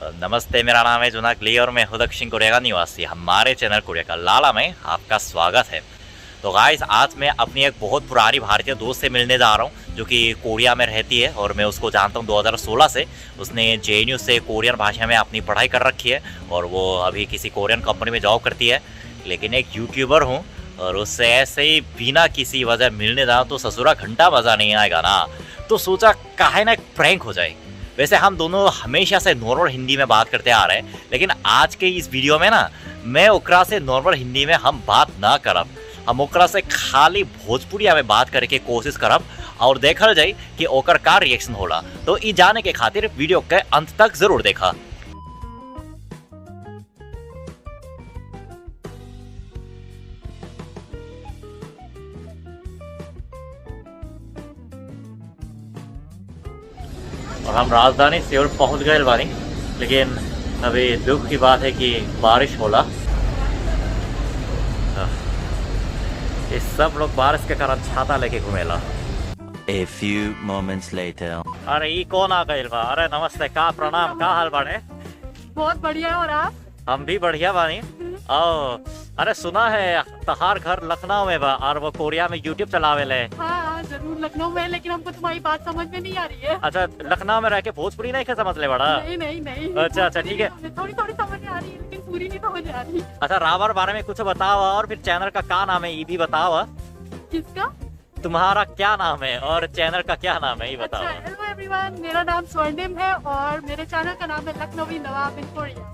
नमस्ते, मेरा नाम है जुनाक ली और मैं हूँ दक्षिण कोरिया का निवासी। हमारे चैनल कोरिया का लाला में आपका स्वागत है। तो गाइस, आज मैं अपनी एक बहुत पुरानी भारतीय दोस्त से मिलने जा रहा हूँ जो कि कोरिया में रहती है और मैं उसको जानता हूँ 2016 से। उसने JNU से कोरियन भाषा में अपनी पढ़ाई कर रखी है और वो अभी किसी कोरियन कंपनी में जॉब करती है। लेकिन एक यूट्यूबर हूँ और उससे ऐसे ही बिना किसी वजह मिलने जाऊँ तो ससुरा घंटा मज़ा नहीं आएगा ना। तो सोचा काहे ना एक प्रैंक हो जाए। वैसे हम दोनों हमेशा से नॉर्मल हिंदी में बात करते आ रहे हैं, लेकिन आज के इस वीडियो में ना मैं ओकरा से नॉर्मल हिंदी में हम बात ना करब, हम ओकरा से खाली भोजपुरिया में बात करे के कोशिश करब और देखल जाए कि ओकर का रिएक्शन होला। तो ई जाने के खातिर वीडियो के अंत तक जरूर देखा। और हम राजधानी सेउल पहुंच गए बानी, लेकिन अभी दुख की बात है कि बारिश होला। ये सब लोग बारिश के कारण छाता लेके घूमेला। A few moments later. अरे ई कौन आ गइल बा? अरे नमस्ते, का प्रणाम, का हाल बाड़े? बहुत बढ़िया। और आप? हम भी बढ़िया बानी। ओ, अरे सुना है तहार घर लखनऊ में बा और वो कोरिया में यूट्यूब चलावे ले। हाँ जरूर लखनऊ में, लेकिन हमको तुम्हारी बात समझ में नहीं आ रही है। अच्छा, लखनऊ में रह के भोजपुरी नहीं समझ ले बड़ा? नहीं नहीं नहीं। अच्छा अच्छा, ठीक है। थोड़ी थोड़ी समझ में आ रही है, लेकिन पूरी नहीं समझ में आ रही। अच्छा, रावण बारे में कुछ बताओ और फिर चैनल का क्या नाम है ये भी बताओ। किसका? तुम्हारा क्या नाम है और चैनल का क्या नाम है ये बताओ। अच्छा, हेलो एवरीवन, मेरा नाम स्वर्णिम है और मेरे चैनल का नाम है लखनवी नवाब इन कोरिया।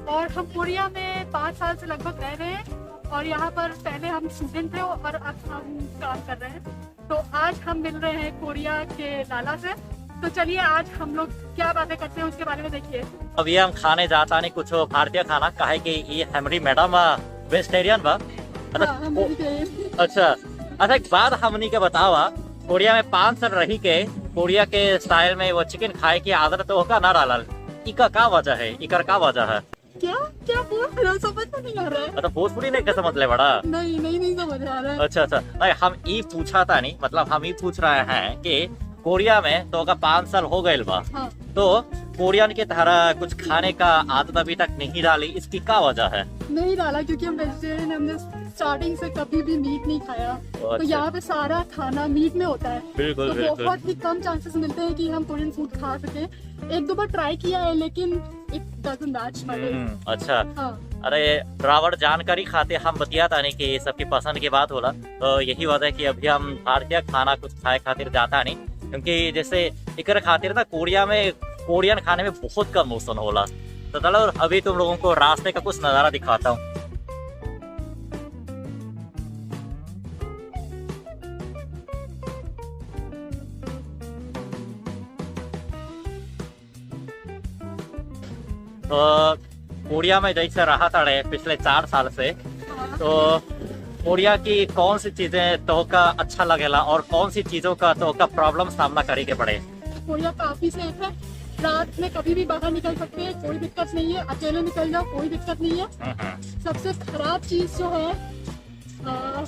और हम कोरिया में 5 साल से लगभग रह रहे हैं और यहाँ पर पहले हम स्टूडेंट थे और अब हम काम कर रहे हैं। तो आज हम मिल रहे हैं कोरिया के लाला से। तो चलिए आज हम लोग क्या बातें करते हैं उसके बारे में देखिए। अभी हम खाने जाता नहीं कुछ भारतीय खाना, काहे कि ये हमारी मैडम वेजिटेरियन बा। अच्छा अच्छा, एक बात हमनी के बतावा, कोरिया में 5 साल रही के कोरिया के स्टाइल में वो चिकन खाए की आदत तो होगा ना डालल, इका का वजह है? इकर का वजह है? क्या क्या बोल रहे हो? समझ में नहीं आ रहा है। मतलब भोजपुरी नहीं समझ ले बड़ा? नहीं समझ आ रहा है। अच्छा अच्छा, नहीं हम ये पूछा था नहीं, मतलब हम ये पूछ रहे हैं कि कोरिया में तो 5 साल हो गए बा। हाँ। तो कोरियन की तरह कुछ खाने का आदत अभी तक नहीं डाली, इसकी क्या वजह है? नहीं डाला क्योंकि हम वेजिटेरियन, हमने स्टार्टिंग से कभी भी मीट नहीं खाया। अच्छा। तो यहाँ पे सारा खाना मीट में होता है। बिल्कुल तो बिल्कुल। बहुत ही कम चांसेस मिलते हैं कि हम कोरियन फूड खा सके। 1-2 बार ट्राई किया है, लेकिन it doesn't match my taste. अच्छा। हाँ। अरे रावण जानकारी खाते हम बतियाता नहीं कि सबकी पसंद की बात होला। तो यही वजह है कि अभी हम भारतीय खाना कुछ खाए खातिर जाता नहीं, क्योंकि जैसे इकर खातिर ना कोरिया में कोरियन खाने में बहुत कम ऑप्शन होला। तो चलो अभी तुम लोगों को रास्ते का कुछ नज़ारा दिखाता हूँ। तो कोरिया में जैसे रहा था पिछले 4 साल से, तो कोरिया की कौन सी चीजें तो का अच्छा लगेला और कौन सी चीजों का तो का प्रॉब्लम सामना करे के पड़े? कोरिया काफी सेफ है, रात में कभी भी बाहर निकल सकते हैं, कोई दिक्कत नहीं है। अकेले निकल जाओ, कोई दिक्कत नहीं है। सबसे खराब चीज जो है,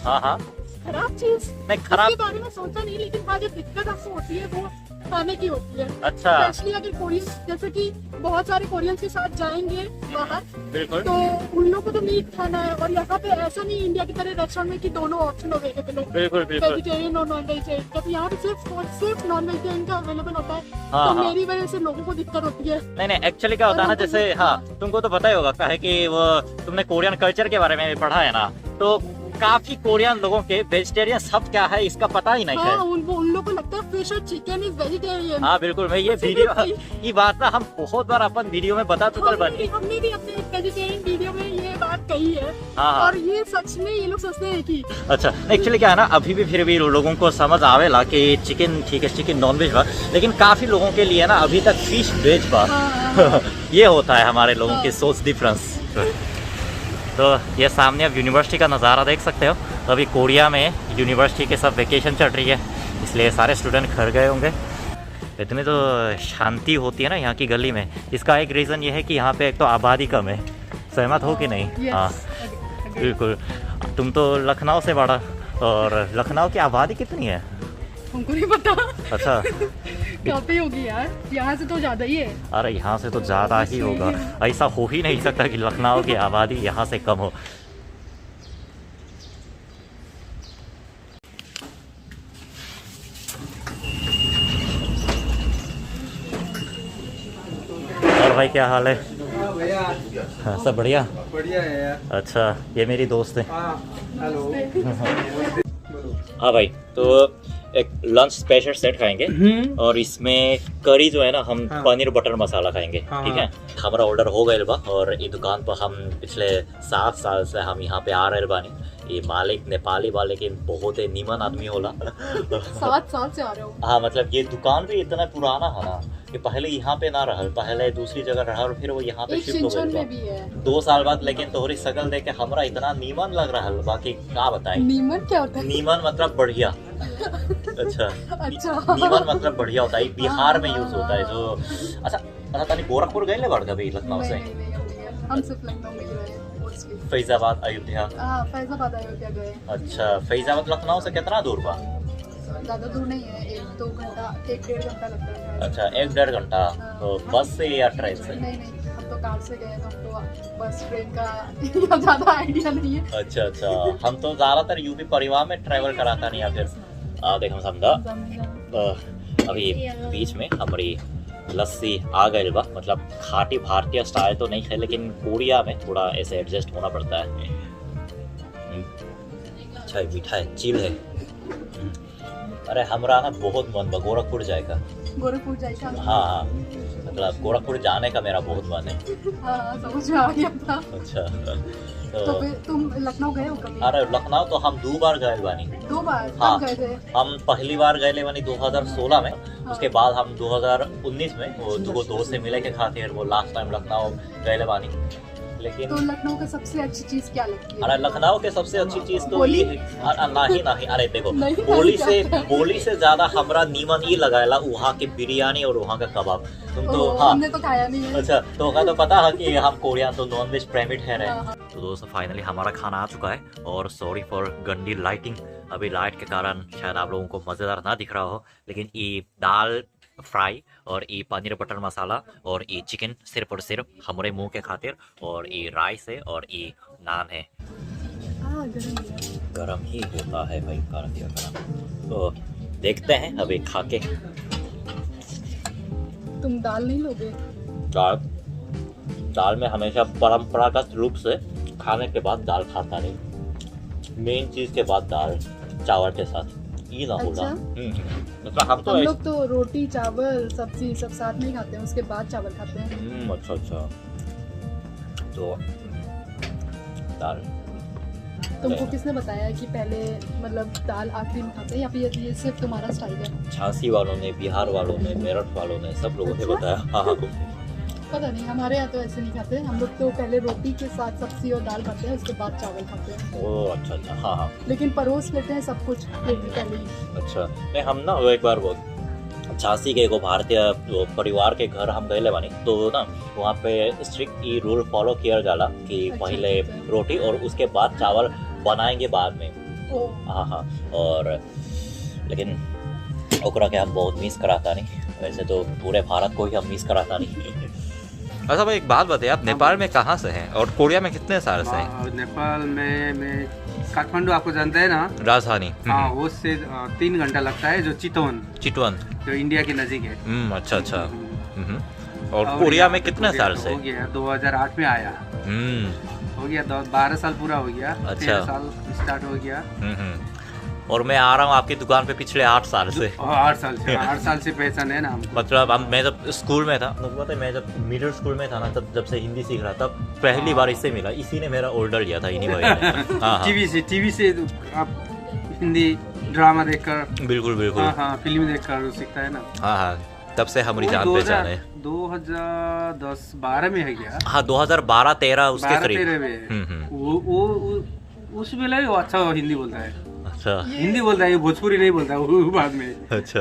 हाँ खराब चीज नहीं, खराब के बारे में सोचा नहीं, लेकिन हाँ जो दिक्कत आपको होती है वो खाने की होती है। अच्छा। स्पेशली अगर कोरियन, जैसे कि बहुत सारे कोरियंस के साथ जाएंगे बाहर, बिल्कुल। तो उन लोगों को तो मीट खाना है। और यहाँ पे ऐसा नहीं इंडिया की तरह रेस्टोरेंट में कि दोनों ऑप्शन अवेलेबल हो, बिल्कुल बिल्कुल। वेजिटेरियन और नॉन वेजिटेरियन। तो यहाँ पे सिर्फ नॉन वेजिटेरियन का अवेलेबल होता है। हाँ, तो हाँ। मेरी वजह से लोगों को दिक्कत होती है। नहीं एक्चुअली क्या होता है ना, जैसे हाँ तुमको तो पता ही होगा, काहे कि वो तुमने कोरियन कल्चर के बारे में भी पढ़ा है ना, तो काफी कोरियन लोगों के वेजिटेरियन शब्द क्या है इसका पता ही नहीं है। हाँ, उन लोगों को लगता है फिश और चिकन इज वेजिटेरियन। हाँ बिल्कुल, मैं ये वीडियो ये बात ना हम बहुत बार अपन वीडियो में बता चुकल बानी। हमने भी अपने वेजिटेरियन वीडियो में ये बात कही है। हाँ। और ये सच में ये लोग सोचते हैं कि अच्छा, एक्चुअली क्या है ना, अभी भी फिर भी लोगों को समझ आवेला कि चिकन ठीक है, चिकन नॉन वेज बा, लेकिन काफी लोगों के लिए ना अभी तक फिश वेज बा। ये होता है हमारे लोगों की सोच डिफरेंस। तो ये सामने आप यूनिवर्सिटी का नज़ारा देख सकते हो। तो अभी कोरिया में यूनिवर्सिटी के सब वेकेशन चल रही है, इसलिए सारे स्टूडेंट घर गए होंगे। इतनी तो शांति होती है ना यहाँ की गली में, इसका एक रीज़न ये है कि यहाँ पे एक तो आबादी कम है। सहमत हो कि नहीं? हाँ बिल्कुल। तुम तो लखनऊ से बड़ा, और लखनऊ की आबादी कितनी है? हमको नहीं पता। अच्छा, काफी होगी यार, यहाँ से तो ज्यादा ही है। अरे यहाँ से तो ज़्यादा ही होगा, ऐसा हो ही नहीं सकता कि लखनऊ की आबादी यहाँ से कम हो। और भाई क्या हाल है? हाँ, सब बढ़िया। बढ़िया है यार। अच्छा, ये मेरी दोस्त है। हेलो। हाँ भाई, तो एक लंच स्पेशल सेट खाएंगे और इसमें करी जो है ना, हम हाँ। पनीर बटर मसाला खाएंगे। हाँ। ठीक है, हमारा ऑर्डर हो गए बा और ये दुकान पर हम पिछले 7 साल से हम यहाँ पे आ रहे बानी। ये मालिक नेपाली बा, लेकिन बहुत ही नीमन आदमी होला। 7 साल से आ रहे हो? हाँ, मतलब ये दुकान भी इतना पुराना है ना कि पहले यहाँ पे ना रहल, पहले दूसरी जगह रहल, फिर वो यहाँ पे एक शिफ्ट हो शिनचन गए में भी है। 2 साल बाद। लेकिन तोहरी शकल देख के हमरा इतना नीमन लग रहा है, बाकी क्या बताएं। नीमन क्या होता है? नीमन मतलब बढ़िया। अच्छा, अच्छा। नीमन मतलब बढ़िया होता है, बिहार में यूज होता है जो। अच्छा तनी गोरखपुर गए ले बाड़ कभी लखनऊ से? नहीं, हम सिर्फ लखनऊ में गए हैं mostly। फैजाबाद, अयोध्या। हाँ, फैजाबाद अयोध्या गए। अच्छा, फैजाबाद लखनऊ से कितना दूर बा? ज्यादा दूर नहीं है, 1-2 घंटा, 1-1.5 घंटा लगता है। अच्छा, 1-1.5 घंटा। तो बस से या ट्रेन से? नहीं, हम तो कार से गए, हम तो बस ट्रेन का ज्यादा आइडिया नहीं है। अच्छा, हम तो ज्यादातर यूपी परिवहन में ट्रैवल कराता नहीं, या फिर देखो समझा। अभी बीच में हमारी लस्सी आ गई बा, मतलब खाटी भारतीय स्टाइल तो नहीं है, लेकिन कोरिया में थोड़ा ऐसे एडजस्ट होना पड़ता है। अच्छा, मीठा है, चिल है। अरे हमरा ना बहुत मन बा गोरखपुर जाएगा। गोरखपुर जाएगा? हाँ, मतलब गोरखपुर जाने का मेरा बहुत मन है। हाँ, समझ में आ गया था। अच्छा, तो फिर तुम लखनऊ गए हो कभी? अरे लखनऊ तो हम 2 बार गए बानी। 2 बार? हाँ। कब गए थे? हम पहली बार गए ले बानी 2016 में। उसके बाद हम 2019 में वो 2 दोस्त से मिले के खातिर वो लास्ट टाइम लखनऊ गए ले बानी। लेकिन तो लखनऊ का सबसे अच्छी चीज क्या लगती है? अरे लखनऊ के सबसे अच्छी चीज तो बोली? ये नहीं, अरे देखो, नहीं, बोली से ज्यादा हमरा नीमन ये लगाएला वहाँ के बिरयानी और वहाँ का कबाब। तुम तो हाँ, हमने तो खाया नहीं है। अच्छा, तो होगा तो पता है कि हम कोरियन तो नॉन वेज प्रेमिट है रहे। हाँ। तो दोस्तों, फाइनली हमारा खाना आ चुका है और सॉरी फॉर गंदी लाइटिंग। अभी लाइट के कारण शायद आप लोगों को मज़ेदार ना दिख रहा हो, लेकिन ये दाल फ्राई और ये पनीर बटर मसाला और ये चिकन सिर्फ और सिर्फ हमारे मुंह के खातिर, और ये राइस है और ये नान है। गरम ही होता है भाई, गरम। तो देखते हैं अभी खा के। तुम दाल नहीं लोगे? दाल में हमेशा परंपरागत रूप से खाने के बाद दाल खाता नहीं, मेन चीज के बाद दाल चावल के साथ ये ना होगा। मतलब हम तो लोग तो रोटी चावल सब्जी सब साथ में खाते हैं, उसके बाद चावल खाते हैं। अच्छा, तो दाल तुमको किसने बताया कि पहले मतलब दाल आखिरी में खाते हैं, या फिर ये सिर्फ तुम्हारा स्टाइल है? झांसी वालों ने, बिहार वालों ने, मेरठ वालों ने, सब लोगों ने बताया। हाँ, पता नहीं, हमारे यहाँ तो ऐसे नहीं खाते। हम लोग तो पहले रोटी के साथ सब्जी और दाल खाते हैं, उसके बाद चावल खाते हैं। ओह अच्छा, हाँ। लेकिन परोस लेते हैं सब कुछ पहले ही। अच्छा, नहीं हम ना एक बार वो झांसी के एगो भारतीय परिवार के घर हम गए बानी, तो ना वहाँ पे स्ट्रिक्ट ये रूल फॉलो किया जाला कि पहले रोटी और उसके बाद चावल बनाएंगे बाद में। हाँ, और लेकिन ओकरा के हम बहुत मिस कराता नहीं, वैसे तो पूरे भारत को ही हम मिस कराता नहीं। अच्छा भाई, एक बात बताइए, आप नेपाल में कहाँ से हैं और कोरिया में कितने साल से हैं? नेपाल में मैं काठमांडू, आपको जानते हैं ना, राजधानी। हाँ, वो से 3 घंटा लगता है, जो चितवन जो इंडिया के नजीक है। अच्छा। और कोरिया में कितने साल से? हो गया 2008 में आया। हो गया 12 साल पूरा हो गया। अच्छा। 13 साल स्टार्ट हो गया। और मैं आ रहा हूँ आपकी दुकान पे पिछले 8 साल से। 8 साल से पहचान है ना। मतलब मैं जब स्कूल में था, मतलब मैं जब मिडिल स्कूल में था ना, तब जब से हिंदी सीख रहा, तब पहली बार इससे मिला। इसी ने मेरा ऑर्डर लिया था, इन्हीं भाई ने। हाँ। टीवी से आप हिंदी ड्रामा देखकर, बिल्कुल। हाँ, फिल्म देखकर सीखता है ना। हाँ, तब से हमारी जान पहचान है। 2010-12 में है क्या? हाँ, 2012-13 उसके करीब। 12-13 में वो उस वेला ही वो अच्छा हिंदी बोलता है। अच्छा, हिंदी बोलता है, भोजपुरी नहीं बोलता वो बाद में। अच्छा,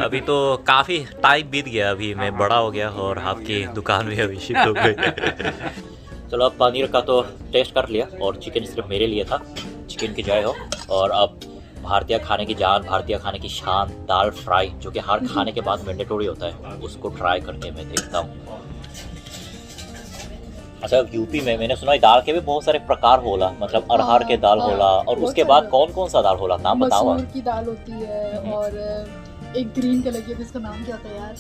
अभी तो काफी टाइम बीत गया, अभी मैं बड़ा हो गया और आपकी दुकान में अभी शिफ्ट हो गई। चलो, अब पनीर का तो टेस्ट कर लिया और चिकन सिर्फ मेरे लिए था, चिकन की जय हो। और अब भारतीय खाने की जान, भारतीय खाने की शान, दाल फ्राई, जो कि हर खाने के बाद मैंडेटरी होता है, उसको ट्राई करके मैं देखता हूँ। अच्छा, यूपी में मैंने सुना है दाल के भी बहुत सारे प्रकार होला, मतलब अरहर के दाल होला, और उसके बाद कौन कौन सा दाल होला, नाम बताओ। मसूर की दाल होती है और एक ग्रीन कलर की, जिसका नाम क्या होता है यार?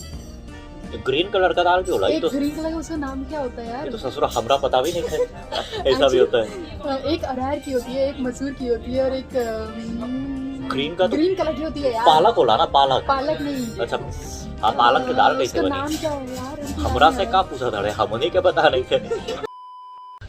ग्रीन कलर का दाल भी होला, एक ग्रीन कलर का, उसका नाम क्या होता है यार? ये तो ससुर हमरा पता भी नहीं था ऐसा भी होता है। एक अरहर की होती है, एक मसूर की होती है, और एक ग्रीन का तो ग्रीन कलर की होती है यार। पालक होला ना, पालक। पालक नहीं। अच्छा, हाँ, पालक की दाल कैसे उसका बनी? नाम क्या है यार? हमरा से का पूछा था, हमने क्या पता नहीं थे।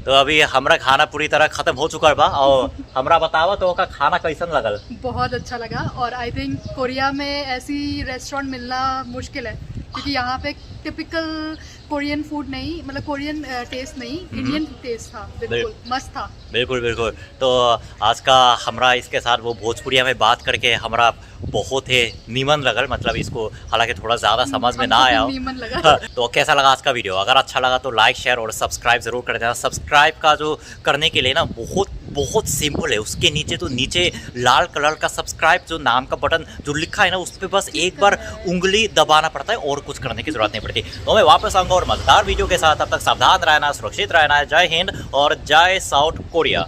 तो अभी हमरा खाना पूरी तरह खत्म हो चुका बा, और हमरा बतावा तो का खाना कैसन लगल? बहुत अच्छा लगा, और आई थिंक कोरिया में ऐसी रेस्टोरेंट मिलना मुश्किल है, क्योंकि यहाँ पे टिपिकल कोरियन फूड नहीं, मतलब कोरियन टेस्ट नहीं, इंडियन टेस्ट था, बिल्कुल मस्त था। बिल्कुल बिल्कुल। तो आज का हमरा इसके साथ वो भोजपुरिया में बात करके हमरा बहुत ही नीमन लगल, मतलब इसको हालांकि थोड़ा ज़्यादा समझ में ना आया हो। नीमन लगा। तो कैसा लगा आज का वीडियो? अगर अच्छा लगा तो लाइक, शेयर और सब्सक्राइब जरूर कर देना। सब्सक्राइब का जो करने के लिए ना बहुत बहुत सिंपल है, उसके नीचे तो नीचे लाल कलर का सब्सक्राइब जो नाम का बटन जो लिखा है ना, उस पर बस एक बार उंगली दबाना पड़ता है और कुछ करने की जरूरत नहीं पड़ती। तो मैं वापस आऊँगा और मजेदार वीडियो के साथ, तब तक सावधान रहना, सुरक्षित रहना। जय हिंद और जय साउथ कोरिया।